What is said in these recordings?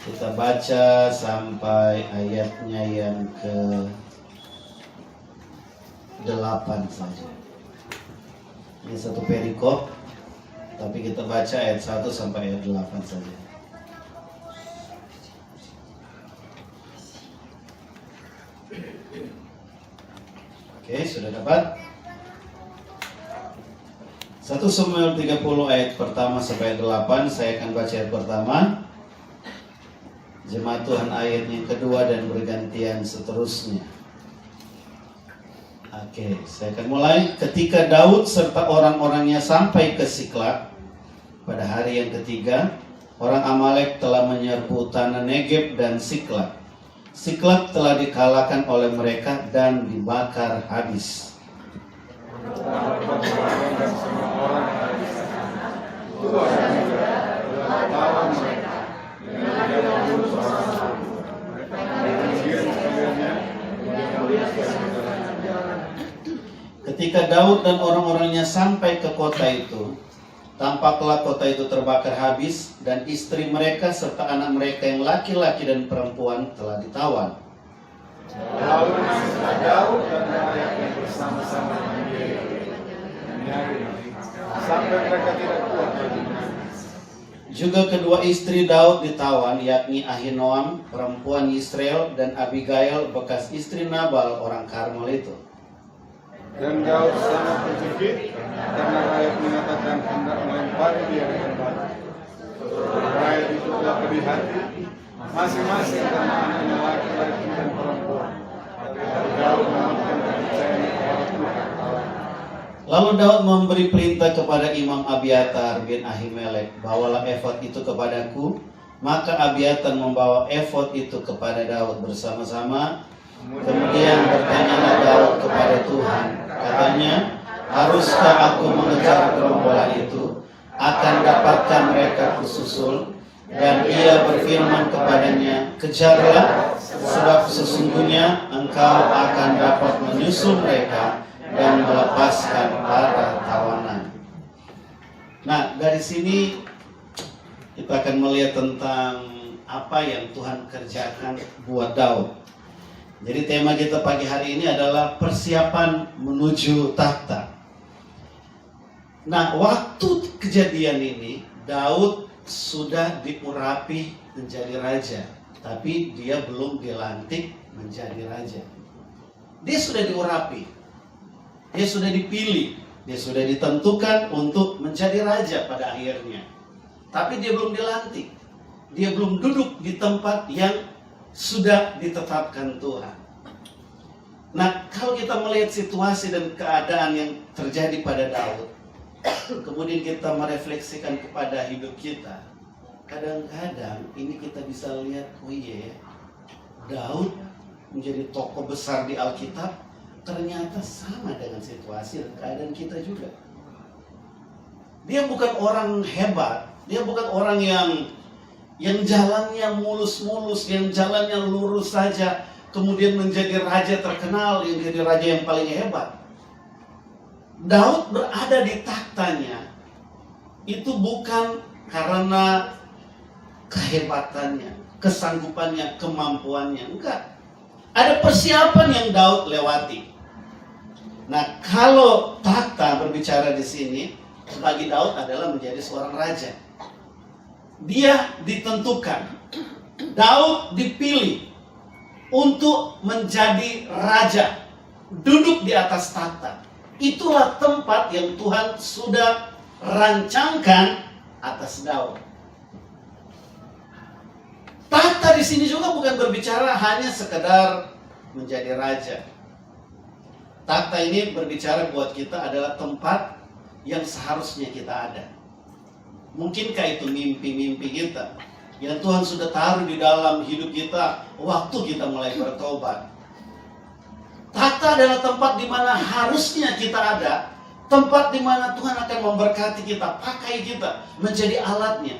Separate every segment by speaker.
Speaker 1: Kita baca sampai ayatnya yang ke-8 saja. Ini satu perikop, tapi kita baca ayat 1 sampai ayat 8 saja. Oke, sudah dapat? 1 Samuel 30 ayat pertama sampai ayat 8. Saya akan baca ayat pertama. Jemaat Tuhan ayat yang kedua dan bergantian seterusnya. Oke, saya akan mulai. Ketika Daud serta orang-orangnya sampai ke Siklag pada hari yang ketiga, orang Amalek telah menyerbu tanah Negeb dan Siklag. Siklag telah dikalahkan oleh mereka dan dibakar habis. Ketika Daud dan orang-orangnya sampai ke kota itu, tampaklah kota itu terbakar habis dan istri mereka serta anak mereka yang laki-laki dan perempuan telah ditawan.
Speaker 2: Lalu Daud dan rakyatnya bersama-sama menyaring sampai mereka tidak kuat lagi.
Speaker 1: Juga kedua istri Daud ditawan, yakni Ahinoam, perempuan Yisrael, dan Abigail, bekas istri Nabal, orang Karmel itu.
Speaker 2: Dan Daud sangat tercekik karena rakyat mengatakan hendak melempari dia dengan batu. Rakyat itu telah pedih hati, masing-masing karena anaknya laki-laki dan perempuan. Daud menemukan kepercayaan kepada Tuhan.
Speaker 1: Lalu Daud memberi perintah kepada Imam Abiatar bin Ahimelek, bawalah efod itu kepadaku. Maka Abiatar membawa efod itu kepada Daud bersama-sama. Kemudian bertanyalah Daud kepada Tuhan, katanya, haruskah aku mengejar gerombolan itu? Akan dapatkah mereka kususul? Dan ia berfirman kepadanya, kejarlah, sebab sesungguhnya engkau akan dapat menyusul mereka dan melepaskan para tawanan. Nah, dari sini kita akan melihat tentang apa yang Tuhan kerjakan buat Daud. Jadi tema kita pagi hari ini adalah persiapan menuju takhta. Nah, waktu kejadian ini Daud sudah diurapi menjadi raja, tapi dia belum dilantik menjadi raja. Dia sudah diurapi, dia sudah dipilih, dia sudah ditentukan untuk menjadi raja pada akhirnya. Tapi dia belum dilantik, dia belum duduk di tempat yang sudah ditetapkan Tuhan. Nah, kalau kita melihat situasi dan keadaan yang terjadi pada Daud, kemudian kita merefleksikan kepada hidup kita, kadang-kadang ini kita bisa lihat, oh iya ya, Daud menjadi tokoh besar di Alkitab, ternyata sama dengan situasi dan keadaan kita juga. Dia bukan orang hebat, dia bukan orang yang jalannya mulus-mulus, yang jalannya lurus saja, kemudian menjadi raja terkenal, yang jadi raja yang paling hebat. Daud berada di takhtanya itu bukan karena kehebatannya, kesanggupannya, kemampuannya, enggak. Ada persiapan yang Daud lewati. Nah, kalau takhta berbicara di sini, bagi Daud adalah menjadi seorang raja. Dia ditentukan, Daud dipilih untuk menjadi raja, duduk di atas takhta. Itulah tempat yang Tuhan sudah rancangkan atas Daud. Takhta di sini juga bukan berbicara hanya sekedar menjadi raja. Takhta ini berbicara buat kita adalah tempat yang seharusnya kita ada. Mungkinkah itu mimpi-mimpi kita yang Tuhan sudah taruh di dalam hidup kita waktu kita mulai bertobat. Takhta adalah tempat di mana harusnya kita ada, tempat di mana Tuhan akan memberkati kita, pakai kita menjadi alatnya.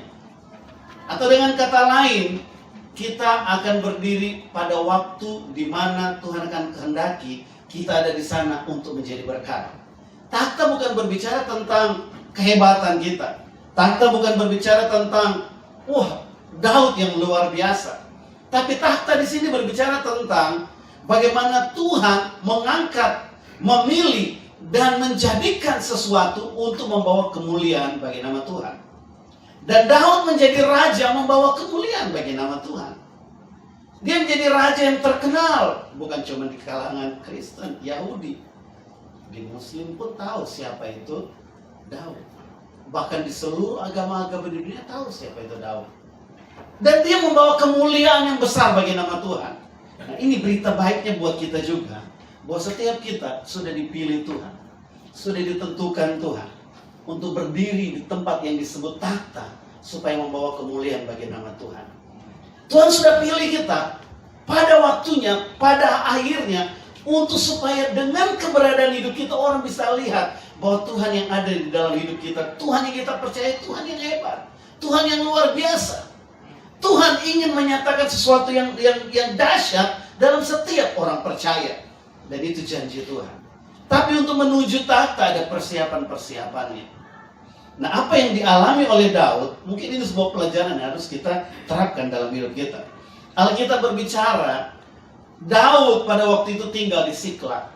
Speaker 1: Atau dengan kata lain, kita akan berdiri pada waktu di mana Tuhan akan kehendaki kita ada di sana untuk menjadi berkat. Takhta bukan berbicara tentang kehebatan kita. Takhta bukan berbicara tentang, wah, Daud yang luar biasa. Tapi tahta di sini berbicara tentang bagaimana Tuhan mengangkat, memilih, dan menjadikan sesuatu untuk membawa kemuliaan bagi nama Tuhan. Dan Daud menjadi raja membawa kemuliaan bagi nama Tuhan. Dia menjadi raja yang terkenal, bukan cuma di kalangan Kristen, Yahudi. Di Muslim pun tahu siapa itu Daud. Bahkan di seluruh agama-agama di dunia tahu siapa itu Daud. Dan dia membawa kemuliaan yang besar bagi nama Tuhan. Nah, ini berita baiknya buat kita juga, bahwa setiap kita sudah dipilih Tuhan, sudah ditentukan Tuhan untuk berdiri di tempat yang disebut tahta, supaya membawa kemuliaan bagi nama Tuhan. Tuhan sudah pilih kita pada waktunya, pada akhirnya, untuk supaya dengan keberadaan hidup kita orang bisa lihat bahwa Tuhan yang ada di dalam hidup kita, Tuhan yang kita percaya, Tuhan yang hebat, Tuhan yang luar biasa. Tuhan ingin menyatakan sesuatu yang dahsyat dalam setiap orang percaya. Dan itu janji Tuhan. Tapi untuk menuju tahta ada persiapan-persiapannya. Nah, apa yang dialami oleh Daud, mungkin ini sebuah pelajaran yang harus kita terapkan dalam hidup kita. Alkitab berbicara, Daud pada waktu itu tinggal di Siklag.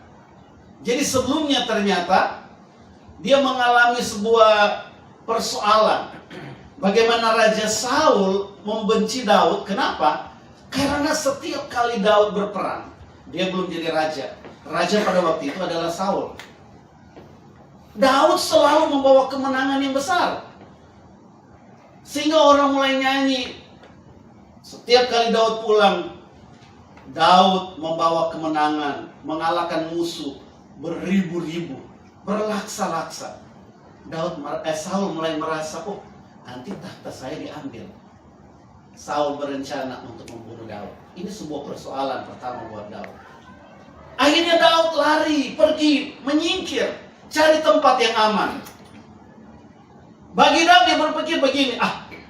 Speaker 1: Jadi sebelumnya ternyata dia mengalami sebuah persoalan. Bagaimana Raja Saul membenci Daud. Kenapa? Karena setiap kali Daud berperang, dia belum jadi raja. Raja pada waktu itu adalah Saul. Daud selalu membawa kemenangan yang besar. Sehingga orang mulai nyanyi. Setiap kali Daud pulang, Daud membawa kemenangan, mengalahkan musuh beribu-ribu, berlaksa-laksa. Saul mulai merasa, oh, nanti tahta saya diambil. Saul berencana untuk membunuh Daud. Ini sebuah persoalan pertama buat Daud. Akhirnya Daud lari, pergi, menyingkir, cari tempat yang aman. Bagi Daud dia berpikir begini,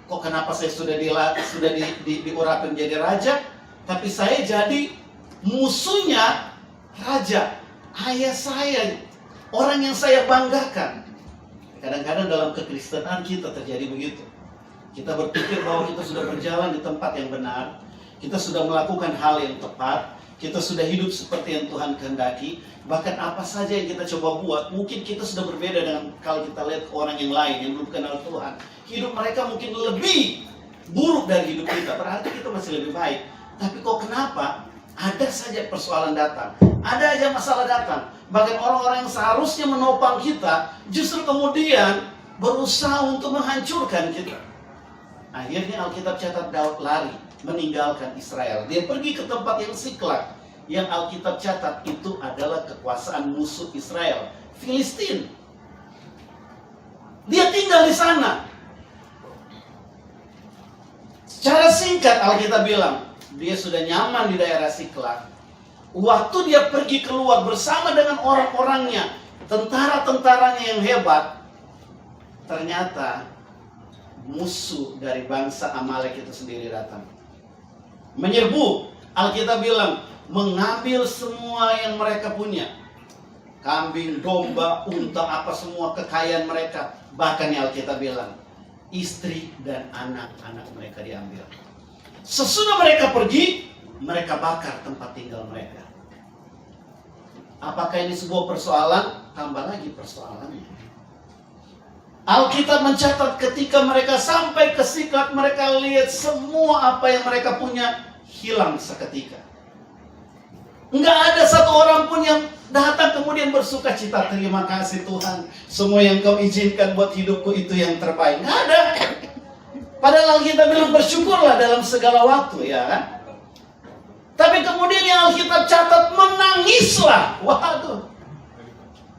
Speaker 1: kok kenapa saya sudah diurapi menjadi raja, tapi saya jadi musuhnya raja, ayah saya, orang yang saya banggakan. Kadang-kadang dalam kekristenan kita terjadi begitu. Kita berpikir bahwa kita sudah berjalan di tempat yang benar, kita sudah melakukan hal yang tepat, kita sudah hidup seperti yang Tuhan kehendaki. Bahkan apa saja yang kita coba buat, mungkin kita sudah berbeda dengan kalau kita lihat ke orang yang lain yang belum kenal Tuhan. Hidup mereka mungkin lebih buruk dari hidup kita, berarti kita masih lebih baik. Tapi kok kenapa ada saja persoalan datang, ada aja masalah datang. Bahkan orang-orang yang seharusnya menopang kita justru kemudian berusaha untuk menghancurkan kita. Akhirnya Alkitab catat Daud lari, meninggalkan Israel. Dia pergi ke tempat yang Siklag, yang Alkitab catat itu adalah kekuasaan musuh Israel, Filistin. Dia tinggal di sana. Secara singkat Alkitab bilang, dia sudah nyaman di daerah Siklag. Waktu dia pergi keluar bersama dengan orang-orangnya, tentara-tentaranya yang hebat, ternyata musuh dari bangsa Amalek itu sendiri datang. Menyerbu, Alkitab bilang, mengambil semua yang mereka punya. Kambing, domba, unta, apa semua kekayaan mereka. Bahkan yang Alkitab bilang, istri dan anak-anak mereka diambil. Sesudah mereka pergi, mereka bakar tempat tinggal mereka. Apakah ini sebuah persoalan? Tambah lagi persoalannya. Alkitab mencatat ketika mereka sampai ke Siklag, mereka lihat semua apa yang mereka punya hilang seketika. Enggak ada satu orang pun yang datang kemudian bersuka cita, terima kasih Tuhan, semua yang kau izinkan buat hidupku itu yang terbaik. Enggak ada. Padahal Alkitab bilang bersyukurlah dalam segala waktu, ya kan? Tapi kemudian yang Alkitab catat, menangislah. Waduh.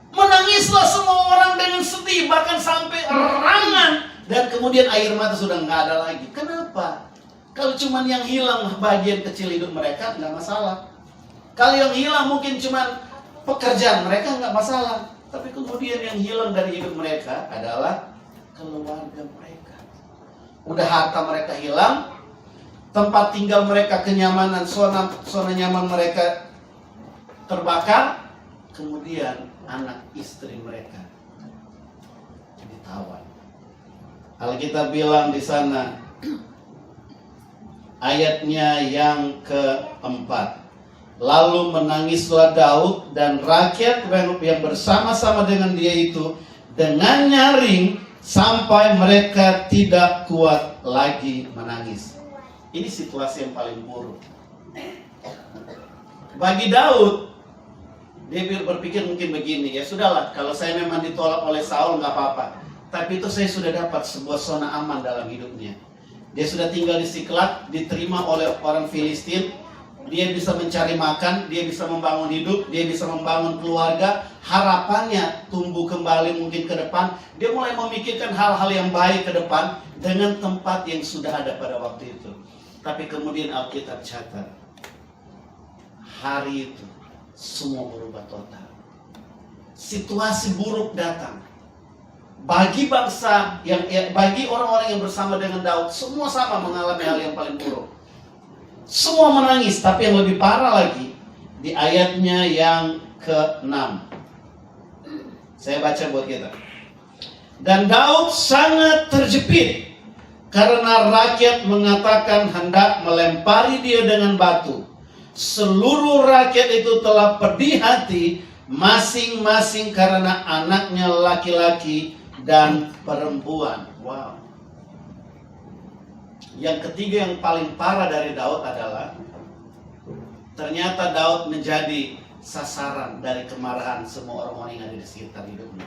Speaker 1: Menangislah semua orang dengan sedih, bahkan sampai erangan. Dan kemudian air mata sudah nggak ada lagi. Kenapa? Kalau cuma yang hilang bagian kecil hidup mereka, nggak masalah. Kalau yang hilang mungkin cuma pekerjaan mereka, nggak masalah. Tapi kemudian yang hilang dari hidup mereka adalah keluarga mereka. Udah harta mereka hilang, tempat tinggal mereka, kenyamanan, zona nyaman mereka terbakar. Kemudian anak istri mereka ditawan. Alkitab bilang di sana, ayatnya yang keempat. Lalu menangislah Daud dan rakyat yang bersama-sama dengan dia itu dengan nyaring sampai mereka tidak kuat lagi menangis. Ini situasi yang paling buruk. Bagi Daud, dia berpikir mungkin begini, ya sudahlah, kalau saya memang ditolak oleh Saul nggak apa-apa. Tapi itu saya sudah dapat sebuah zona aman dalam hidupnya. Dia sudah tinggal di Siklag, diterima oleh orang Filistin. Dia bisa mencari makan, dia bisa membangun hidup, dia bisa membangun keluarga. Harapannya tumbuh kembali mungkin ke depan. Dia mulai memikirkan hal-hal yang baik ke depan dengan tempat yang sudah ada pada waktu itu. Tapi kemudian Alkitab catat, hari itu semua berubah total. Situasi buruk datang. Bagi bangsa bagi orang-orang yang bersama dengan Daud, semua sama mengalami hal yang paling buruk. Semua menangis, tapi yang lebih parah lagi di ayatnya yang ke-6. Saya baca buat kita. Dan Daud sangat terjepit karena rakyat mengatakan hendak melempari dia dengan batu. Seluruh rakyat itu telah pedih hati masing-masing karena anaknya laki-laki dan perempuan. Wow. Yang ketiga yang paling parah dari Daud adalah ternyata Daud menjadi sasaran dari kemarahan semua orang-orang yang ada di sekitar hidupnya.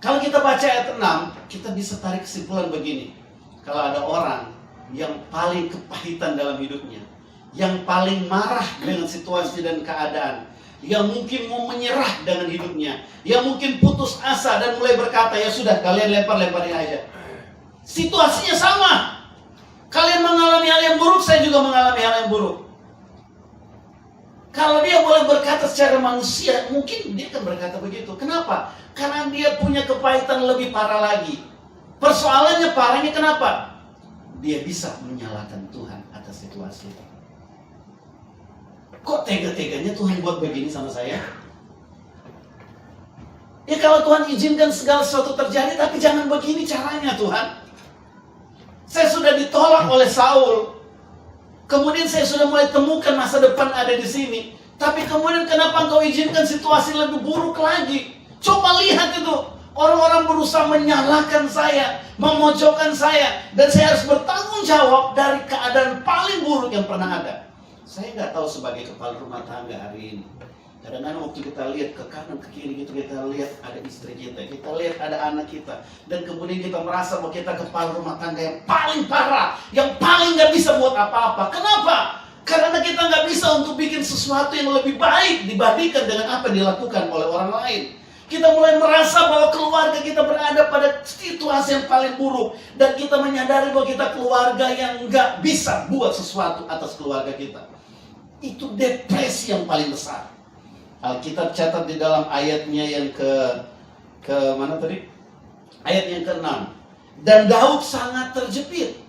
Speaker 1: Kalau kita baca ayat 6, kita bisa tarik kesimpulan begini. Kalau ada orang yang paling kepahitan dalam hidupnya, yang paling marah dengan situasi dan keadaan, yang mungkin mau menyerah dengan hidupnya, yang mungkin putus asa dan mulai berkata, ya sudah kalian lempar-lemparin aja. Situasinya sama. Kalian mengalami hal yang buruk, saya juga mengalami hal yang buruk. Kalau dia boleh berkata secara manusia, mungkin dia akan berkata begitu. Kenapa? Karena dia punya kepahitan lebih parah lagi. Persoalannya parahnya kenapa? Dia bisa menyalahkan Tuhan atas situasi itu. Kok tega-teganya Tuhan buat begini sama saya? Ya kalau Tuhan izinkan segala sesuatu terjadi, tapi jangan begini caranya Tuhan. Saya sudah ditolak oleh Saul. Kemudian saya sudah mulai temukan masa depan ada di sini. Tapi kemudian kenapa engkau izinkan situasi lebih buruk lagi? Coba lihat itu. Orang-orang berusaha menyalahkan saya, memojokkan saya. Dan saya harus bertanggung jawab dari keadaan paling buruk yang pernah ada. Saya nggak tahu sebagai kepala rumah tangga hari ini. Kadang-kadang waktu kita lihat ke kanan ke kiri gitu, kita lihat ada istri kita lihat ada anak kita, dan kemudian kita merasa bahwa kita kepala rumah tangga yang paling parah, yang paling nggak bisa buat apa-apa. Kenapa? Karena kita nggak bisa untuk bikin sesuatu yang lebih baik dibandingkan dengan apa yang dilakukan oleh orang lain. Kita mulai merasa bahwa keluarga kita berada pada situasi yang paling buruk, dan kita menyadari bahwa kita keluarga yang nggak bisa buat sesuatu atas keluarga kita. Itu depresi yang paling besar. Alkitab catat di dalam ayatnya yang ke mana tadi? Ayat yang ke-6. Dan Daud sangat terjepit.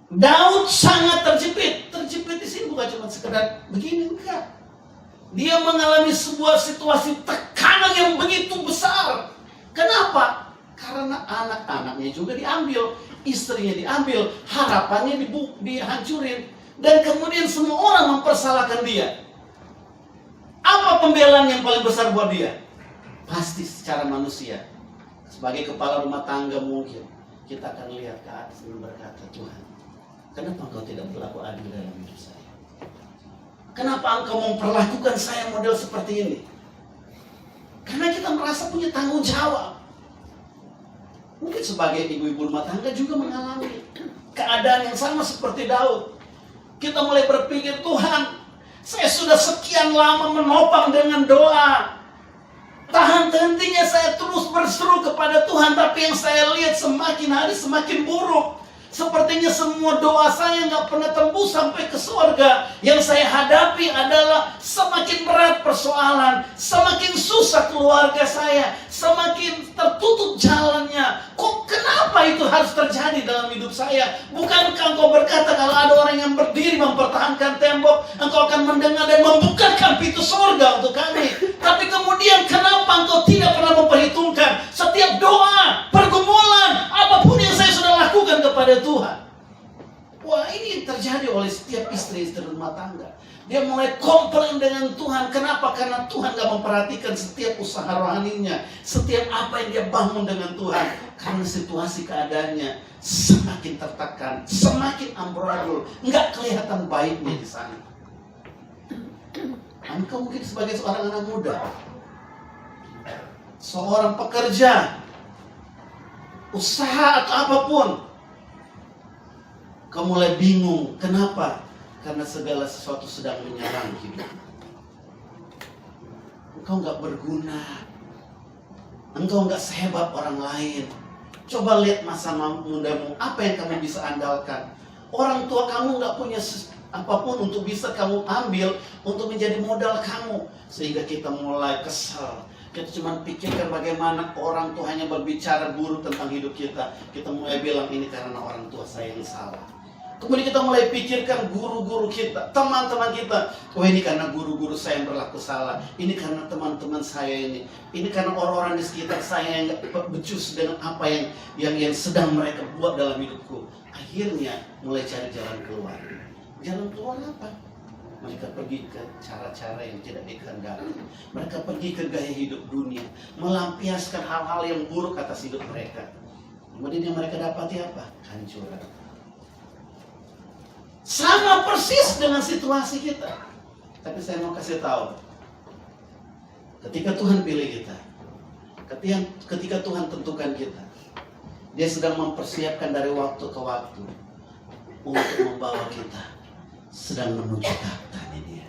Speaker 1: Daud sangat terjepit. Terjepit di sini bukan cuma sekedar begini, enggak. Dia mengalami sebuah situasi tekanan yang begitu besar. Kenapa? Karena anak-anaknya juga diambil, istrinya diambil, harapannya dihancurin. Dan kemudian semua orang mempersalahkan dia. Apa pembelaan yang paling besar buat dia? Pasti secara manusia, sebagai kepala rumah tangga mungkin kita akan lihat ke atas dan berkata, Tuhan, kenapa engkau tidak berlaku adil dalam hidup saya? Kenapa engkau memperlakukan saya model seperti ini? Karena kita merasa punya tanggung jawab. Mungkin sebagai ibu-ibu rumah tangga juga mengalami keadaan yang sama seperti Daud. Kita mulai berpikir, Tuhan, saya sudah sekian lama menopang dengan doa. Tahan hentinya saya terus berseru kepada Tuhan, tapi yang saya lihat semakin hari semakin buruk. Sepertinya semua doa saya nggak pernah tembus sampai ke surga. Yang saya hadapi adalah semakin berat persoalan, semakin susah keluarga saya, semakin tertutup jalannya. Kok kenapa itu harus terjadi dalam hidup saya? Bukankah engkau berkata kalau ada orang yang berdiri mempertahankan tembok, engkau akan mendengar dan membukakan pintu surga untuk kami. Tapi kemudian kenapa engkau tidak pernah memperhitungkan setiap doa, pergumulan, Dia mulai komplain dengan Tuhan. Kenapa? Karena Tuhan gak memperhatikan setiap usaha rohaninya, setiap apa yang dia bangun dengan Tuhan. Karena situasi keadaannya semakin tertekan, semakin amburadul, nggak kelihatan baiknya di sana. Engkau mungkin sebagai seorang anak muda, seorang pekerja, usaha atau apapun, kau mulai bingung. Kenapa? Karena segala sesuatu sedang menyerang hidup. Engkau nggak berguna, engkau nggak sehebat orang lain. Coba lihat masa mudamu, apa yang kamu bisa andalkan. Orang tua kamu nggak punya apapun untuk bisa kamu ambil untuk menjadi modal kamu. Sehingga kita mulai kesal. Kita cuma pikirkan bagaimana orang tua hanya berbicara buruk tentang hidup kita. Kita mulai bilang ini karena orang tua saya yang salah. Kemudian kita mulai pikirkan guru-guru kita, teman-teman kita. Oh, ini karena guru-guru saya yang berlaku salah. Ini karena teman-teman saya ini. Ini karena orang-orang di sekitar saya yang gak becus dengan apa yang sedang mereka buat dalam hidupku. Akhirnya mulai cari jalan keluar. Jalan keluar apa? Mereka pergi ke cara-cara yang tidak dikehendaki. Mereka pergi ke gaya hidup dunia, melampiaskan hal-hal yang buruk atas hidup mereka. Kemudian yang mereka dapati apa? Hancuran. Sama persis dengan situasi kita. Tapi saya mau kasih tahu, ketika Tuhan pilih kita, ketika Tuhan tentukan kita, Dia sedang mempersiapkan dari waktu ke waktu untuk membawa kita sedang menuju tahtanya Dia,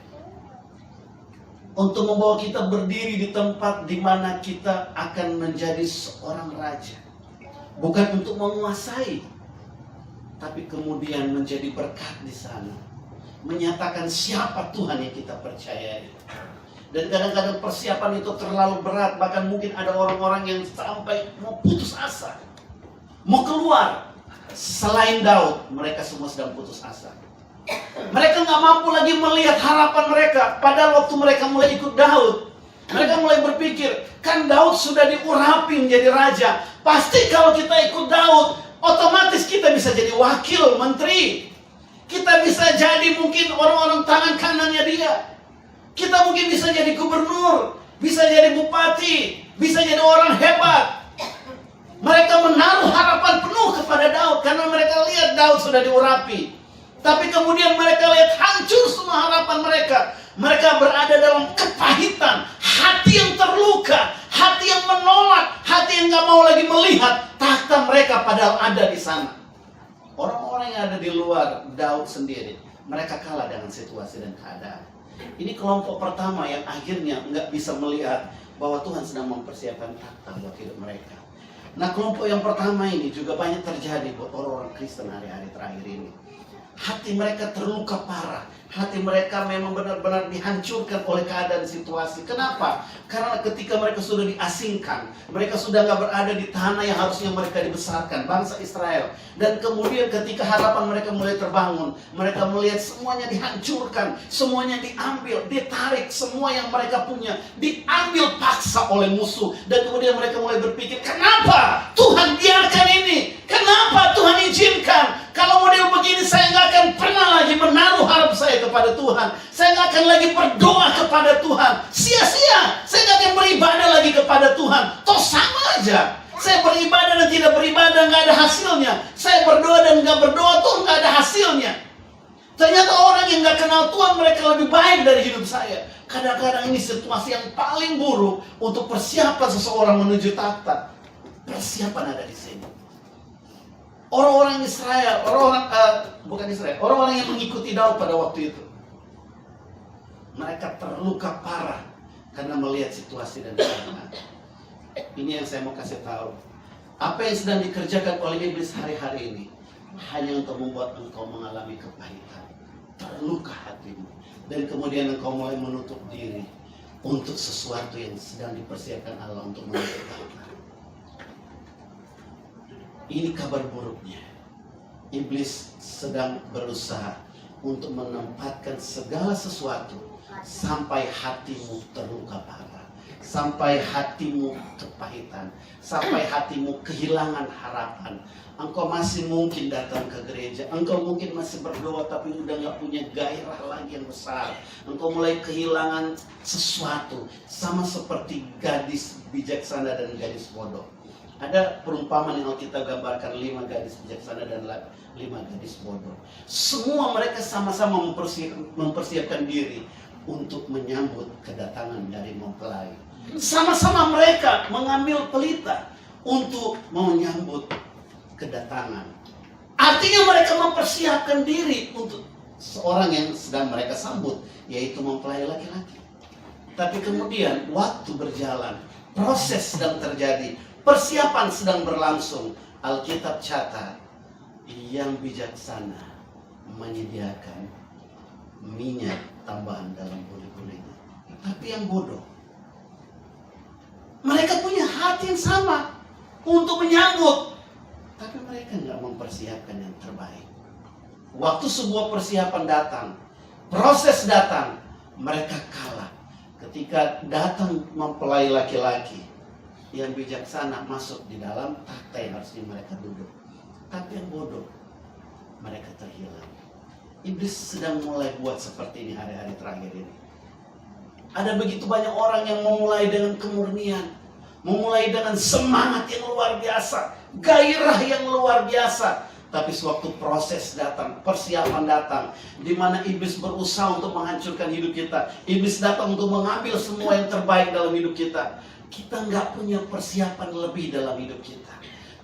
Speaker 1: untuk membawa kita berdiri di tempat di mana kita akan menjadi seorang raja, bukan untuk menguasai, tapi kemudian menjadi berkat di sana, menyatakan siapa Tuhan yang kita percayai. Dan kadang-kadang persiapan itu terlalu berat, bahkan mungkin ada orang-orang yang sampai mau putus asa, mau keluar. Selain Daud, mereka semua sedang putus asa. Mereka nggak mampu lagi melihat harapan mereka. Padahal waktu mereka mulai ikut Daud, mereka mulai berpikir, kan Daud sudah diurapi menjadi raja. Pasti kalau kita ikut Daud, otomatis kita bisa jadi wakil menteri. Kita bisa jadi mungkin orang-orang tangan kanannya dia. Kita mungkin bisa jadi gubernur, bisa jadi bupati, bisa jadi orang hebat. Mereka menaruh harapan penuh kepada Daud karena mereka lihat Daud sudah diurapi. Tapi kemudian mereka lihat hancur semua harapan mereka. Mereka berada dalam kepahitan, hati yang terluka, hati yang menolak, hati yang gak mau lagi melihat tahta mereka padahal ada di sana. Orang-orang yang ada di luar Daud sendiri, mereka kalah dengan situasi dan keadaan. Ini kelompok pertama yang akhirnya nggak bisa melihat bahwa Tuhan sedang mempersiapkan tahta buat hidup mereka. Nah, kelompok yang pertama ini juga banyak terjadi buat orang-orang Kristen hari-hari terakhir ini. Hati mereka terluka parah. Hati mereka memang benar-benar dihancurkan oleh keadaan situasi. Kenapa? Karena ketika mereka sudah diasingkan, mereka sudah nggak berada di tanah yang harusnya mereka dibesarkan, bangsa Israel. Dan kemudian ketika harapan mereka mulai terbangun, mereka melihat semuanya dihancurkan, semuanya diambil, ditarik, semua yang mereka punya diambil paksa oleh musuh. Dan kemudian mereka mulai berpikir, kenapa Tuhan biarkan ini? Kenapa Tuhan izinkan? Kalau model begini saya nggak akan pernah lagi menaruh harap saya kepada Tuhan. Saya nggak akan lagi berdoa kepada Tuhan. Sia-sia. Saya nggak akan beribadah lagi kepada Tuhan. Toh sama aja. Saya beribadah dan tidak beribadah nggak ada hasilnya. Saya berdoa dan nggak berdoa tuh nggak ada hasilnya. Ternyata orang yang nggak kenal Tuhan mereka lebih baik dari hidup saya. Kadang-kadang ini situasi yang paling buruk untuk persiapan seseorang menuju tahta. Persiapan ada di sini. Orang-orang Israel, orang-orang yang mengikuti Daud pada waktu itu, mereka terluka parah karena melihat situasi dan keadaan. Ini yang saya mau kasih tahu. Apa yang sedang dikerjakan oleh iblis hari-hari ini hanya untuk membuat engkau mengalami kepahitan, terluka hatimu, dan kemudian engkau mulai menutup diri untuk sesuatu yang sedang dipersiapkan Allah untuk menutup tahta. Ini kabar buruknya. Iblis sedang berusaha untuk menempatkan segala sesuatu sampai hatimu terluka parah, sampai hatimu kepahitan, sampai hatimu kehilangan harapan. Engkau masih mungkin datang ke gereja, engkau mungkin masih berdoa tapi udah gak punya gairah lagi yang besar. Engkau mulai kehilangan sesuatu, sama seperti gadis bijaksana dan gadis bodoh. Ada perumpamaan yang kita gambarkan 5 gadis bijaksana dan 5 gadis bodoh. Semua mereka sama-sama mempersiapkan diri untuk menyambut kedatangan dari mempelai. Sama-sama mereka mengambil pelita untuk menyambut kedatangan. Artinya mereka mempersiapkan diri untuk seorang yang sedang mereka sambut, yaitu mempelai laki-laki. Tapi kemudian waktu berjalan, proses sedang terjadi, persiapan sedang berlangsung. Alkitab catat, yang bijaksana menyediakan minyak tambahan dalam buli-bulinya. Tapi yang bodoh, mereka punya hati yang sama untuk menyambut, tapi mereka nggak mempersiapkan yang terbaik. Waktu sebuah persiapan datang, proses datang, mereka kalah. Ketika datang mempelai laki-laki, yang bijaksana masuk di dalam takhta yang harusnya mereka duduk. Tapi yang bodoh, mereka terhilang. Iblis sedang mulai buat seperti ini hari-hari terakhir ini. Ada begitu banyak orang yang memulai dengan kemurnian, memulai dengan semangat yang luar biasa, gairah yang luar biasa. Tapi sewaktu proses datang, persiapan datang, di mana iblis berusaha untuk menghancurkan hidup kita, iblis datang untuk mengambil semua yang terbaik dalam hidup kita, kita nggak punya persiapan lebih dalam hidup kita.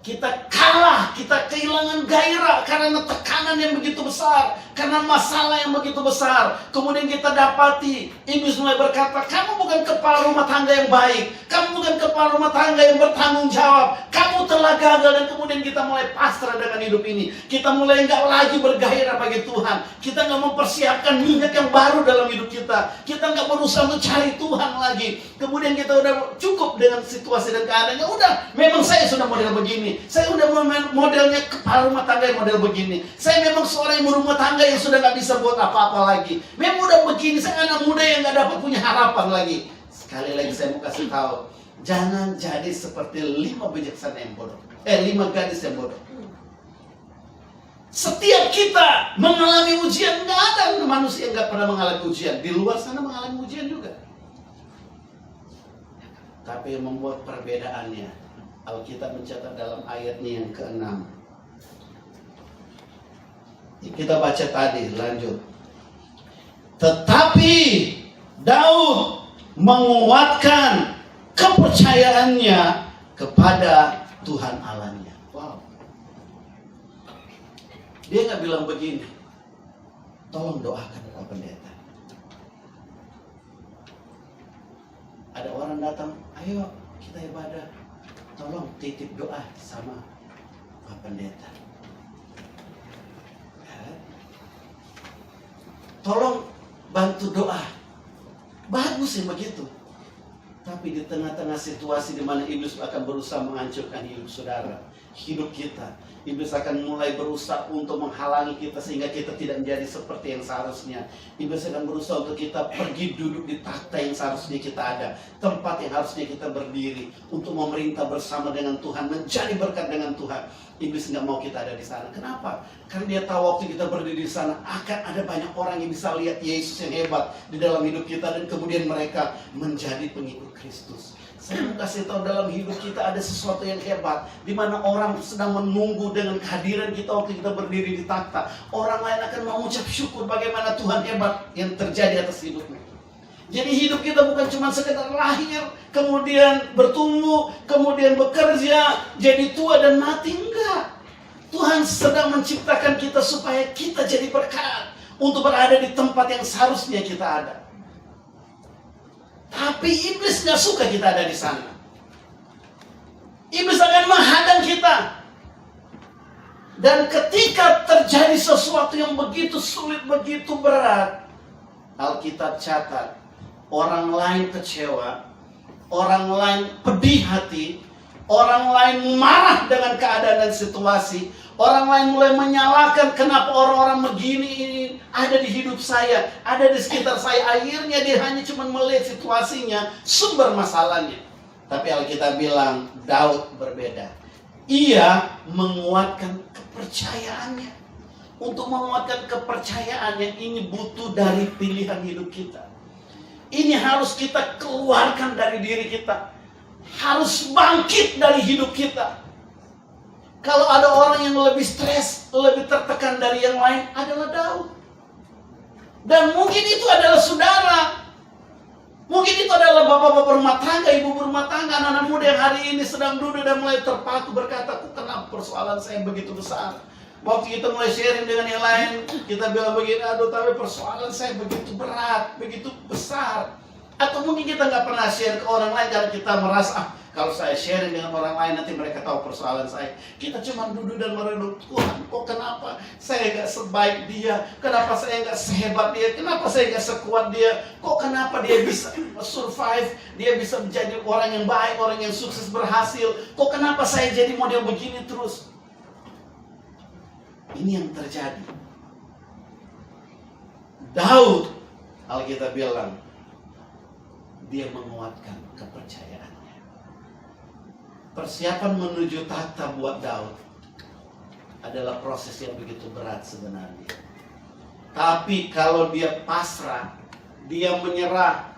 Speaker 1: Kita kalah, kita kehilangan gairah karena tekanan yang begitu besar, karena masalah yang begitu besar. Kemudian kita dapati iblis mulai berkata, kamu bukan kepala rumah tangga yang baik, kamu bukan kepala rumah tangga yang bertanggung jawab, kamu telah gagal. Dan kemudian kita mulai pasrah dengan hidup ini. Kita mulai nggak lagi bergairah bagi Tuhan. Kita nggak mempersiapkan minyak yang baru dalam hidup kita. Kita nggak berusaha untuk cari Tuhan lagi. Kemudian kita udah cukup dengan situasi dan keadaannya. Udah, memang saya sudah model begini. Saya udah modelnya kepala rumah tangga yang model begini. Saya memang seorang ibu rumah tangga yang sudah nggak bisa buat apa-apa lagi. Memang udah begini. Saya anak muda yang nggak dapat punya harapan lagi. Sekali lagi saya mau kasih tahu, jangan jadi seperti 5 bijaksana yang bodoh. 5 gadis yang bodoh. Setiap kita mengalami ujian, nggak ada manusia yang nggak pernah mengalami ujian. Di luar sana mengalami ujian juga. Tapi yang membuat perbedaannya, Alkitab mencatat dalam ayatnya yang ke-6. Kita baca tadi, lanjut. Tetapi Daud menguatkan kepercayaannya kepada Tuhan Allahnya. Wow. Dia nggak bilang begini, tolong doakan Pak Pendeta. Ada orang datang, ayo kita ibadah, tolong titip doa sama Pak Pendeta. Tolong bantu doa. Bagus sih begitu. Tapi di tengah-tengah situasi di mana iblis akan berusaha menghancurkan hidup saudara, hidup kita, iblis akan mulai berusaha untuk menghalangi kita sehingga kita tidak menjadi seperti yang seharusnya. Iblis akan berusaha untuk kita pergi duduk di takhta yang seharusnya kita ada, tempat yang harusnya kita berdiri untuk memerintah bersama dengan Tuhan, menjadi berkat dengan Tuhan. Iblis nggak mau kita ada di sana. Kenapa? Karena dia tahu waktu kita berdiri di sana akan ada banyak orang yang bisa lihat Yesus yang hebat di dalam hidup kita dan kemudian mereka menjadi pengikut Kristus. Saya mau kasih tahu, dalam hidup kita ada sesuatu yang hebat, di mana orang sedang menunggu dengan kehadiran kita waktu kita berdiri di takhta. Orang lain akan mengucap syukur bagaimana Tuhan hebat yang terjadi atas hidupnya. Jadi hidup kita bukan cuma sekedar lahir, kemudian bertumbuh, kemudian bekerja, jadi tua dan mati. Enggak. Tuhan sedang menciptakan kita supaya kita jadi berkat untuk berada di tempat yang seharusnya kita ada. Tapi iblis gak suka kita ada di sana. Iblis akan menghadang kita. Dan ketika terjadi sesuatu yang begitu sulit, begitu berat, Alkitab catat, orang lain kecewa, orang lain pedih hati, Orang lain marah dengan keadaan dan situasi. Orang lain mulai menyalahkan kenapa orang-orang begini ini ada di hidup saya, ada di sekitar saya. Akhirnya dia hanya cuma melihat situasinya, sumber masalahnya. Tapi Alkitab bilang Daud berbeda. Ia menguatkan kepercayaannya. Untuk menguatkan kepercayaannya ini butuh dari pilihan hidup kita. Ini harus kita keluarkan dari diri kita. Harus bangkit dari hidup kita. Kalau ada orang yang lebih stres, lebih tertekan dari yang lain, adalah Daud. Dan mungkin itu adalah saudara. Mungkin itu adalah bapak-bapak rumah tangga, ibu rumah tangga, anak-anak muda yang hari ini sedang duduk dan mulai terpaku berkata, kok kenapa persoalan saya begitu besar? Waktu kita mulai sharing dengan yang lain, kita bilang begini, aduh tapi persoalan saya begitu berat, begitu besar. Atau mungkin kita nggak pernah share ke orang lain karena kita merasa, kalau saya sharing dengan orang lain nanti mereka tahu persoalan saya. Kita cuma duduk dan merenung, Tuhan kok kenapa saya nggak sebaik dia? Kenapa saya nggak sehebat dia? Kenapa saya nggak sekuat dia? Kok kenapa dia bisa survive? Dia bisa menjadi orang yang baik, orang yang sukses berhasil. Kok kenapa saya jadi model begini terus? Ini yang terjadi. Daud, Alkitab bilang, dia menguatkan kepercayaannya. Persiapan menuju tahta buat Daud adalah proses yang begitu berat sebenarnya. Tapi kalau dia pasrah, dia menyerah,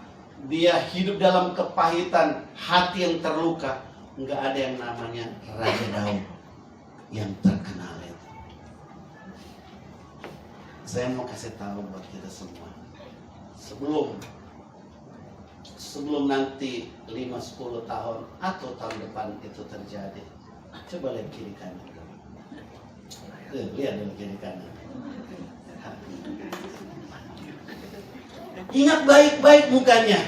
Speaker 1: dia hidup dalam kepahitan, hati yang terluka, nggak ada yang namanya Raja Daud yang terkenal itu. Saya mau kasih tahu buat kita semua, sebelum nanti 5-10 tahun atau tahun depan itu terjadi, coba lihat kiri kanan. Lihat dulu kiri kanan. Ingat baik-baik mukanya.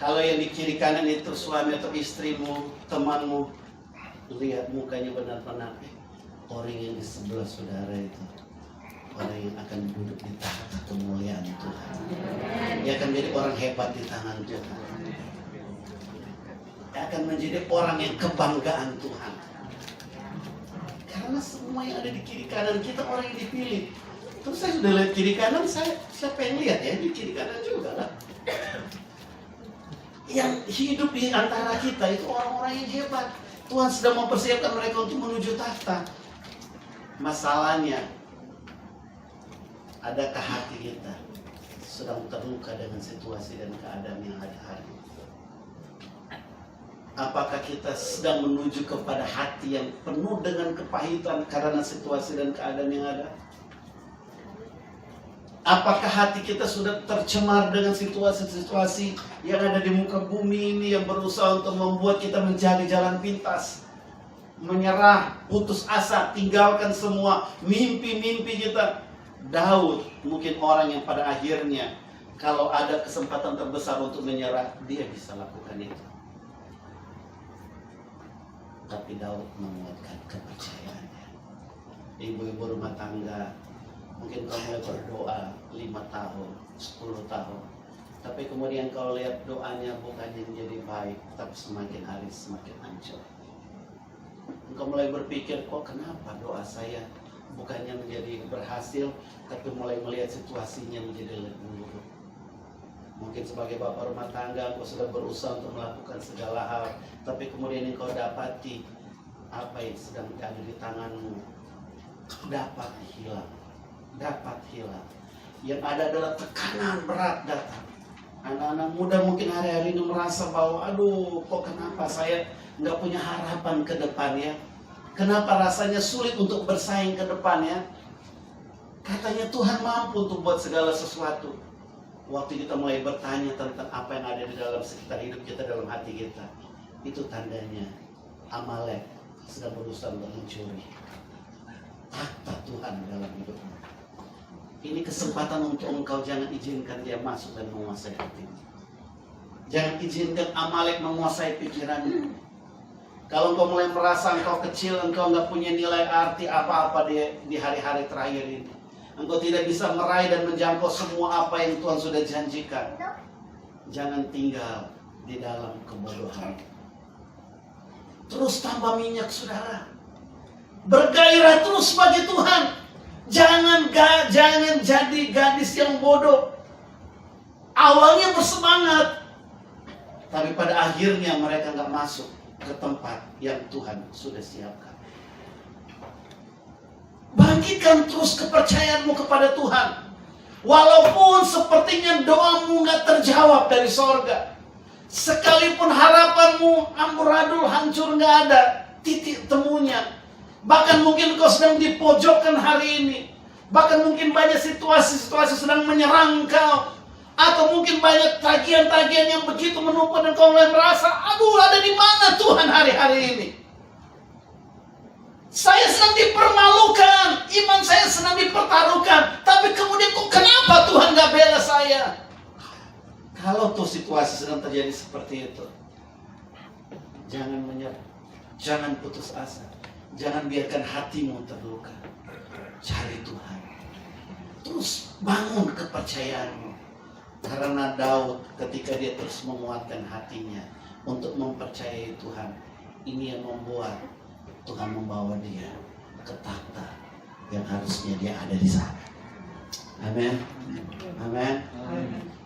Speaker 1: Kalau yang di kiri kanan itu suami atau istrimu, temanmu, lihat mukanya benar-benar orang yang di sebelah saudara itu, orang yang akan duduk di tahta kemuliaan Tuhan. Dia akan menjadi orang hebat di tangan Tuhan. Dia akan menjadi orang yang kebanggaan Tuhan. Karena semua yang ada di kiri kanan kita orang yang dipilih. Terus saya sudah lihat kiri kanan, siapa yang lihat ya di kiri kanan juga lah. Yang hidup di antara kita itu orang-orang yang hebat. Tuhan sedang mempersiapkan mereka untuk menuju tahta. Masalahnya, adakah hati kita sedang terluka dengan situasi dan keadaan yang ada hari ini? Apakah kita sedang menuju kepada hati yang penuh dengan kepahitan karena situasi dan keadaan yang ada? Apakah hati kita sudah tercemar dengan situasi-situasi yang ada di muka bumi ini yang berusaha untuk membuat kita mencari jalan pintas, menyerah, putus asa, tinggalkan semua mimpi-mimpi kita? Daud mungkin orang yang pada akhirnya kalau ada kesempatan terbesar untuk menyerah, dia bisa lakukan itu. Tapi Daud menguatkan kepercayaannya. Ibu-ibu rumah tangga, mungkin kau mulai berdoa 5 tahun, 10 tahun, tapi kemudian kau lihat doanya bukannya menjadi baik, tapi semakin hari semakin hancur. Engkau mulai berpikir, kok kenapa doa saya bukannya menjadi berhasil, tapi mulai melihat situasinya menjadi lebih buruk. Mungkin sebagai bapak rumah tangga, engkau sudah berusaha untuk melakukan segala hal, tapi kemudian engkau dapati apa yang sedang ada di tanganmu dapat hilang. Yang ada adalah tekanan berat datang. Anak-anak muda mungkin hari-hari ini merasa bahwa, aduh, kok kenapa saya nggak punya harapan ke depannya? Kenapa rasanya sulit untuk bersaing ke depannya? Katanya Tuhan mampu untuk buat segala sesuatu. Waktu kita mulai bertanya tentang apa yang ada di dalam sekitar hidup kita, dalam hati kita, itu tandanya Amalek sedang berusaha untuk mencuri tahta Tuhan dalam hidupmu. Ini kesempatan untuk engkau, jangan izinkan dia masuk dan menguasai hatimu. Jangan izinkan Amalek menguasai pikiranmu. Kalau engkau mulai merasa engkau kecil, engkau nggak punya nilai arti apa-apa di hari-hari terakhir ini, engkau tidak bisa meraih dan menjangkau semua apa yang Tuhan sudah janjikan, jangan tinggal di dalam kebodohan. Terus tambah minyak, saudara. Bergairah terus bagi Tuhan. Jangan jadi gadis yang bodoh. Awalnya bersemangat, tapi pada akhirnya mereka nggak masuk ke tempat yang Tuhan sudah siapkan. Bangkitkan terus kepercayaanmu kepada Tuhan. Walaupun sepertinya doamu nggak terjawab dari sorga. Sekalipun harapanmu amburadul, hancur, nggak ada titik temunya. Bahkan mungkin kau sedang dipojokkan hari ini. Bahkan mungkin banyak situasi-situasi sedang menyerang kau. Atau mungkin banyak tagihan-tagihan yang begitu menumpuk dan kau mulai merasa, aduh, ada di mana Tuhan hari-hari ini? Saya sedang dipermalukan, iman saya sedang dipertaruhkan, tapi kemudian kok kenapa Tuhan gak bela saya? Kalau tuh situasi sedang terjadi seperti itu, jangan menyerah, jangan putus asa, jangan biarkan hatimu terluka. Cari Tuhan, terus bangun kepercayaanmu. Karena Daud ketika dia terus menguatkan hatinya untuk mempercayai Tuhan, ini yang membuat Tuhan membawa dia ke takhta yang harusnya dia ada di sana. Amin. Amin.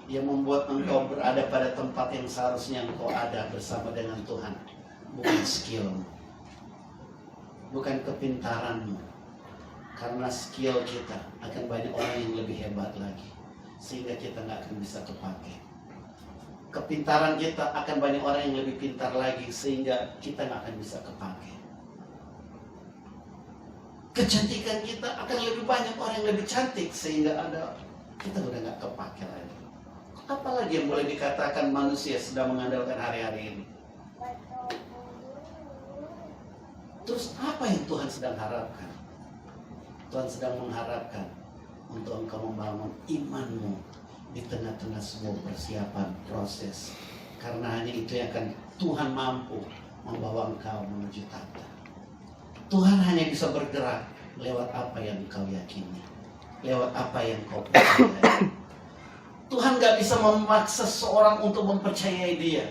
Speaker 1: Yang membuat engkau berada pada tempat yang seharusnya engkau ada bersama dengan Tuhan. Bukan skillmu, bukan kepintaranmu. Karena skill kita akan banyak orang yang lebih hebat lagi, sehingga kita nggak akan bisa kepake. Kepintaran kita akan banyak orang yang lebih pintar lagi, sehingga kita nggak akan bisa kepake. Kecantikan kita akan lebih banyak orang yang lebih cantik, sehingga kita udah nggak kepake lagi. Apalagi yang boleh dikatakan manusia sedang mengandalkan hari-hari ini? Terus apa yang Tuhan sedang harapkan? Tuhan sedang mengharapkan untuk engkau membangun imanmu di tengah-tengah sebuah persiapan proses. Karena hanya itu yang akan Tuhan mampu membawa engkau menuju takhta. Tuhan hanya bisa bergerak lewat apa yang engkau yakini, lewat apa yang kau percayai. Tuhan gak bisa memaksa seseorang untuk mempercayai dia.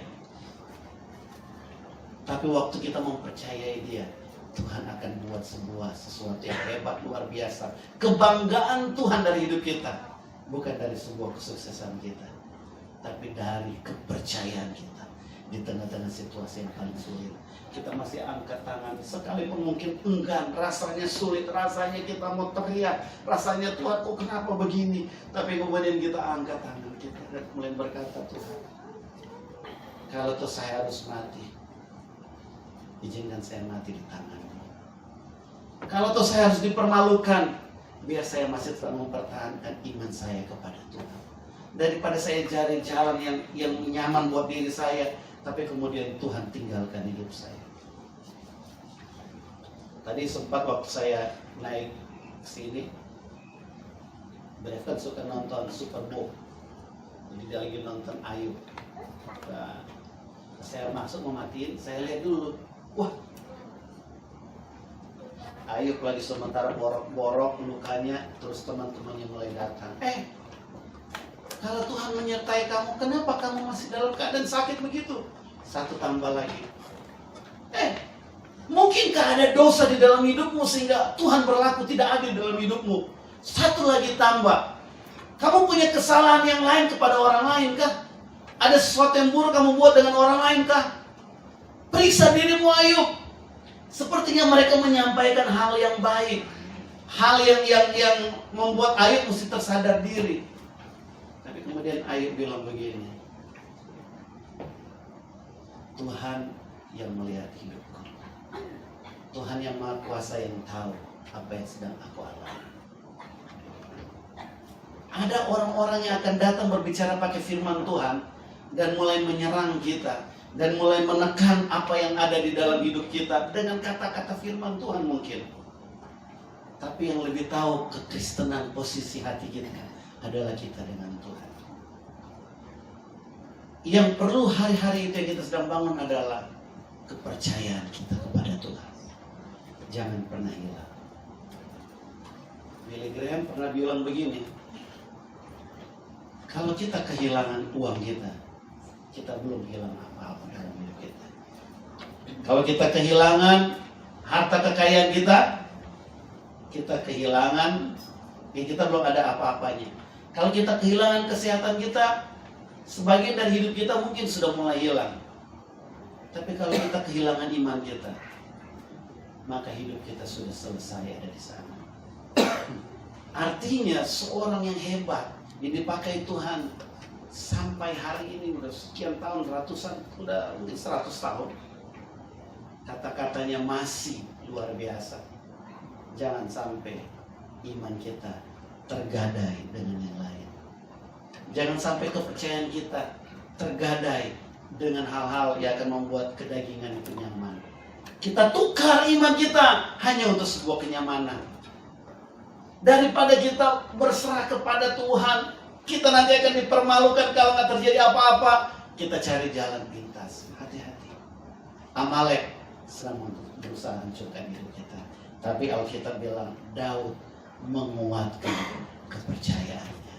Speaker 1: Tapi waktu kita mempercayai dia, Tuhan akan buat sesuatu yang hebat, luar biasa. Kebanggaan Tuhan dari hidup kita, bukan dari sebuah kesuksesan kita, tapi dari kepercayaan kita di tengah-tengah situasi yang paling sulit. Kita masih angkat tangan, sekalipun mungkin enggan, rasanya sulit, rasanya kita mau teriak, rasanya Tuhan kok kenapa begini. Tapi kemudian kita angkat tangan kita dan mulai berkata, Tuhan, kalau tuh saya harus mati, izinkan saya mati di tangan-Mu. Kalau tuh saya harus dipermalukan, biar saya masih tetap mempertahankan iman saya kepada Tuhan. Daripada saya cari jalan yang nyaman buat diri saya, tapi kemudian Tuhan tinggalkan hidup saya. Tadi sempat waktu saya naik ke sini, Bref kan suka nonton Super Bowl. Jadi dia lagi nonton Ayub. Nah, saya masuk mematiin, saya lihat dulu. Wah, Ayub lagi sementara borok-borok lukanya, terus teman-temannya mulai datang. Kalau Tuhan menyertai kamu, kenapa kamu masih dalam keadaan sakit begitu? Satu tambah lagi. Mungkinkah ada dosa di dalam hidupmu sehingga Tuhan berlaku tidak adil dalam hidupmu? Satu lagi tambah. Kamu punya kesalahan yang lain kepada orang lain kah? Ada sesuatu yang buruk kamu buat dengan orang lain kah? Periksa dirimu, Ayub. Sepertinya mereka menyampaikan hal yang baik, hal yang membuat Ayub mesti tersadar diri. Tapi kemudian Ayub bilang begini, Tuhan yang melihat hidupku, Tuhan yang Maha Kuasa yang tahu apa yang sedang aku alami. Ada orang-orang yang akan datang berbicara pakai firman Tuhan dan mulai menyerang kita dan mulai menekan apa yang ada di dalam hidup kita dengan kata-kata firman Tuhan mungkin. Tapi yang lebih tahu kekristenan posisi hati kita adalah kita dengan Tuhan. Yang perlu hari-hari itu yang kita sedang bangun adalah kepercayaan kita kepada Tuhan. Jangan pernah hilang. Billy Graham pernah bilang begini, kalau kita kehilangan uang kita belum hilang apa-apa dalam hidup kita. Kalau kita kehilangan harta kekayaan kita kehilangan, ya kita belum ada apa-apanya. Kalau kita kehilangan kesehatan kita, sebagian dari hidup kita mungkin sudah mulai hilang. Tapi kalau kita kehilangan iman kita, maka hidup kita sudah selesai ada di sana. Artinya seorang yang hebat, yang dipakai Tuhan sampai hari ini udah sekian tahun, ratusan, udah mungkin 100 tahun. Kata-katanya masih luar biasa. Jangan sampai iman kita tergadai dengan yang lain. Jangan sampai kepercayaan kita tergadai dengan hal-hal yang akan membuat kedagingan itu nyaman. Kita tukar iman kita hanya untuk sebuah kenyamanan. Daripada kita berserah kepada Tuhan, kita nanti akan dipermalukan kalau nggak terjadi apa-apa. Kita cari jalan pintas. Hati-hati. Amalek sedang berusaha hancurkan hidup kita. Tapi Alkitab bilang Daud menguatkan kepercayaannya.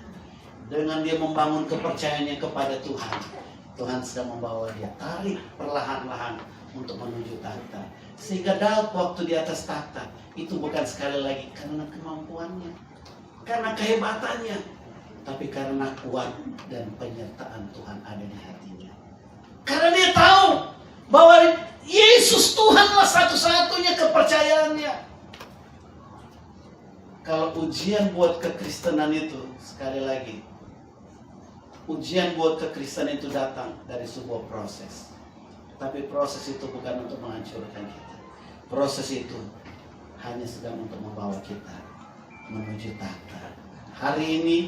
Speaker 1: Dengan dia membangun kepercayaannya kepada Tuhan, Tuhan sedang membawa dia tarik perlahan-lahan untuk menuju tahta. Sehingga Daud waktu di atas tahta itu bukan sekali lagi karena kemampuannya, karena kehebatannya, tapi karena kuat dan penyertaan Tuhan ada di hatinya. Karena dia tahu bahwa Yesus Tuhanlah satu-satunya kepercayaannya. Kalau ujian buat kekristenan itu, sekali lagi, ujian buat kekristenan itu datang dari sebuah proses. Tapi proses itu bukan untuk menghancurkan kita. Proses itu hanya sedang untuk membawa kita menuju tahta. Hari ini,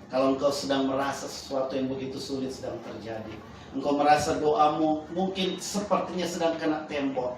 Speaker 1: kalau engkau sedang merasa sesuatu yang begitu sulit sedang terjadi, engkau merasa doamu mungkin sepertinya sedang kena tembok,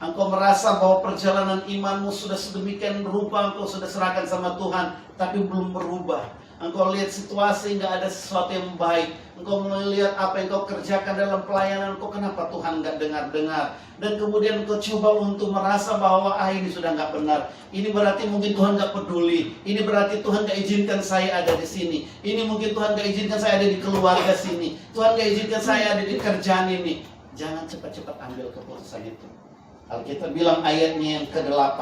Speaker 1: engkau merasa bahwa perjalanan imanmu sudah sedemikian rupa, engkau sudah serahkan sama Tuhan, tapi belum berubah. Engkau lihat situasi nggak ada sesuatu yang baik. Engkau melihat apa yang kau kerjakan dalam pelayanan, kok kenapa Tuhan nggak dengar-dengar? Dan kemudian engkau coba untuk merasa bahwa ini sudah nggak benar. Ini berarti mungkin Tuhan nggak peduli. Ini berarti Tuhan nggak izinkan saya ada di sini. Ini mungkin Tuhan nggak izinkan saya ada di keluarga sini. Tuhan nggak izinkan saya ada di kerjaan ini. Jangan cepat-cepat ambil keputusan itu. Alkitab bilang ayatnya yang ke-8.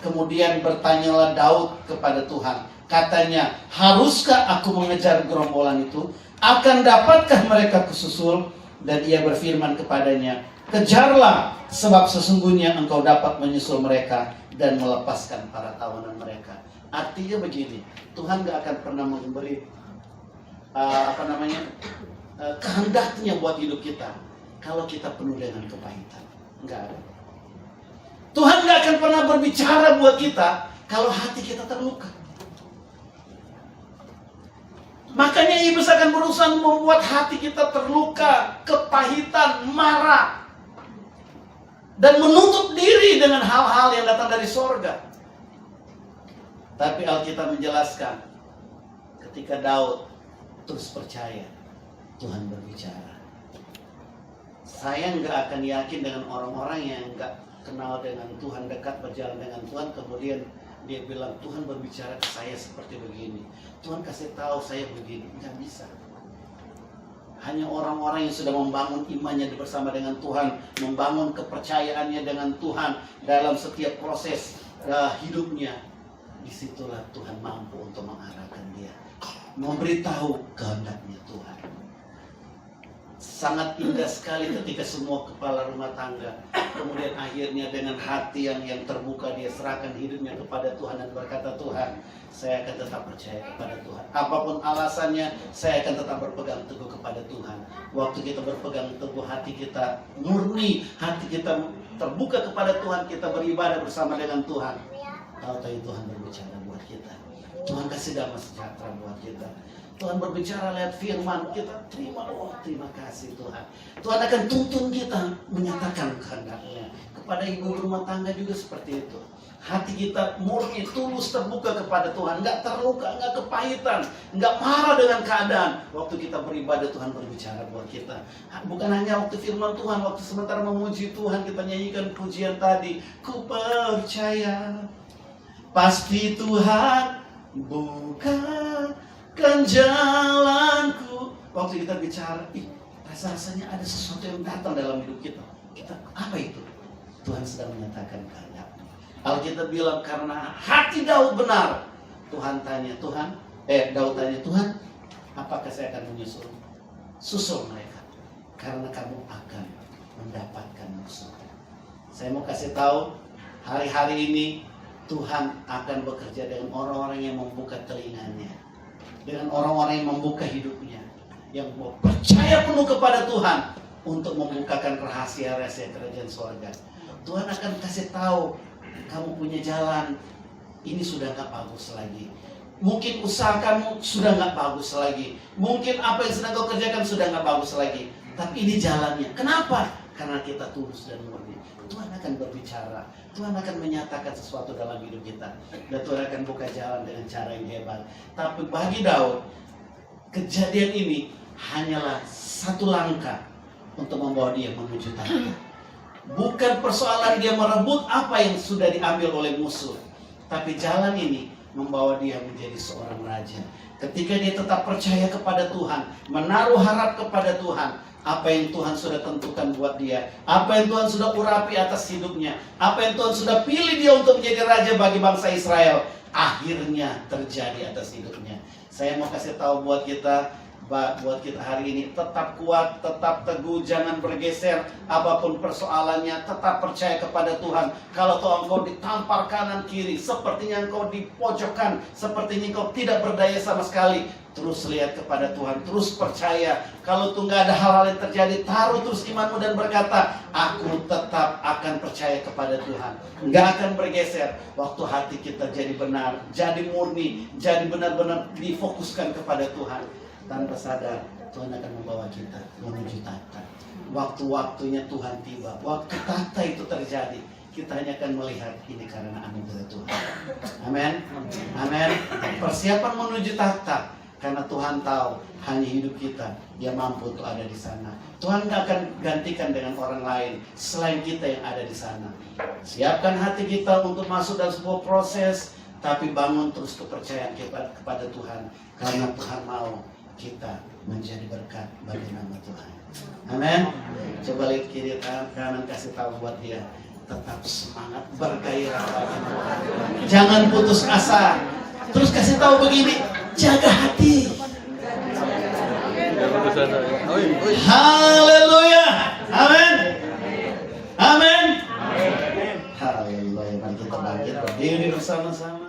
Speaker 1: Kemudian bertanyalah Daud kepada Tuhan. Katanya, haruskah aku mengejar gerombolan itu? Akan dapatkah mereka kususul? Dan ia berfirman kepadanya, kejarlah, sebab sesungguhnya engkau dapat menyusul mereka dan melepaskan para tawanan mereka. Artinya begini, Tuhan gak akan pernah memberi kehendaknya buat hidup kita kalau kita penuh dengan kepahitan. Enggak ada. Tuhan gak akan pernah berbicara buat kita kalau hati kita terluka. Makanya iblis akan berusaha membuat hati kita terluka, kepahitan, marah, dan menutup diri dengan hal-hal yang datang dari sorga. Tapi Alkitab menjelaskan, ketika Daud terus percaya, Tuhan berbicara. Saya nggak akan yakin dengan orang-orang yang nggak kenal dengan Tuhan, dekat berjalan dengan Tuhan, kemudian dia bilang, Tuhan berbicara ke saya seperti begini. Tuhan kasih tahu saya begini. Nggak bisa. Hanya orang-orang yang sudah membangun imannya bersama dengan Tuhan, membangun kepercayaannya dengan Tuhan dalam setiap proses hidupnya. Disitulah Tuhan mampu untuk mengarahkan dia, memberitahu kehendaknya Tuhan. Sangat indah sekali ketika semua kepala rumah tangga kemudian akhirnya dengan hati yang terbuka dia serahkan hidupnya kepada Tuhan dan berkata, Tuhan, saya akan tetap percaya kepada Tuhan. Apapun alasannya, saya akan tetap berpegang teguh kepada Tuhan. Waktu kita berpegang teguh, hati kita murni, hati kita terbuka kepada Tuhan, kita beribadah bersama dengan Tuhan. Tahu-tahu Tuhan berbicara buat kita. Tuhan kasih damai sejahtera buat kita. Tuhan berbicara lewat firman, kita terima, terima kasih Tuhan. Tuhan akan tuntun kita menyatakan kehendaknya. Kepada ibu rumah tangga juga seperti itu. Hati kita murni, tulus, terbuka kepada Tuhan. Nggak terluka, nggak kepahitan, nggak marah dengan keadaan. Waktu kita beribadah, Tuhan berbicara buat kita. Bukan hanya waktu firman Tuhan, waktu sementara memuji Tuhan, kita nyanyikan pujian tadi. Ku percaya, pasti Tuhan bukakan jalanku. Waktu kita bicara, rasanya ada sesuatu yang datang dalam hidup kita. Kita apa itu? Tuhan sedang menyatakan kehendak. Alkitab bilang karena hati Daud benar. Daud tanya Tuhan, apakah saya akan menyusul? Susul mereka, karena kamu akan mendapatkan musuh. Saya mau kasih tahu, hari-hari ini Tuhan akan bekerja dengan orang-orang yang membuka telinganya, dengan orang-orang yang membuka hidupnya, yang percaya penuh kepada Tuhan untuk membukakan rahasia-rahasia kerajaan surga. Tuhan akan kasih tahu, kamu punya jalan ini sudah gak bagus lagi. Mungkin usaha kamu sudah gak bagus lagi. Mungkin apa yang sedang kau kerjakan sudah gak bagus lagi. Tapi ini jalannya. Kenapa? Karena kita tulus dan murni. Tuhan akan berbicara. Tuhan akan menyatakan sesuatu dalam hidup kita. Dan Tuhan akan buka jalan dengan cara yang hebat. Tapi bagi Daud, kejadian ini hanyalah satu langkah untuk membawa dia menuju tahta. Bukan persoalan dia merebut apa yang sudah diambil oleh musuh. Tapi jalan ini membawa dia menjadi seorang raja. Ketika dia tetap percaya kepada Tuhan, menaruh harap kepada Tuhan, apa yang Tuhan sudah tentukan buat dia, apa yang Tuhan sudah urapi atas hidupnya, apa yang Tuhan sudah pilih dia untuk menjadi raja bagi bangsa Israel, akhirnya terjadi atas hidupnya. Saya mau kasih tahu buat kita hari ini, tetap kuat, tetap teguh, jangan bergeser. Apapun persoalannya, tetap percaya kepada Tuhan. Kalau engkau ditampar kanan kiri, sepertinya engkau dipojokkan, sepertinya engkau tidak berdaya sama sekali, terus lihat kepada Tuhan, terus percaya. Kalau tuh nggak ada hal-hal yang terjadi, taruh terus imanmu dan berkata, aku tetap akan percaya kepada Tuhan, nggak akan bergeser. Waktu hati kita jadi benar, jadi murni, jadi benar-benar difokuskan kepada Tuhan, tanpa sadar Tuhan akan membawa kita menuju tahta. Waktu-waktunya Tuhan tiba, waktu tahta itu terjadi, kita hanya akan melihat ini karena anugerah Tuhan. Amin. Amin. Persiapan menuju tahta, karena Tuhan tahu hanya hidup kita dia mampu untuk ada di sana. Tuhan gak akan gantikan dengan orang lain selain kita yang ada di sana. Siapkan hati kita untuk masuk dalam sebuah proses, tapi bangun terus kepercayaan kita kepada Tuhan, karena Tuhan mau kita menjadi berkat bagi nama Tuhan. Amin. Coba lihat kiri kanan, kasih tahu buat dia, tetap semangat, bergairah bagi Tuhan. Jangan putus asa. Terus kasih tahu begini, jaga hati. Haleluya. Amin. Amin. Haleluya. Mari kita bangkit berdiri bersama-sama.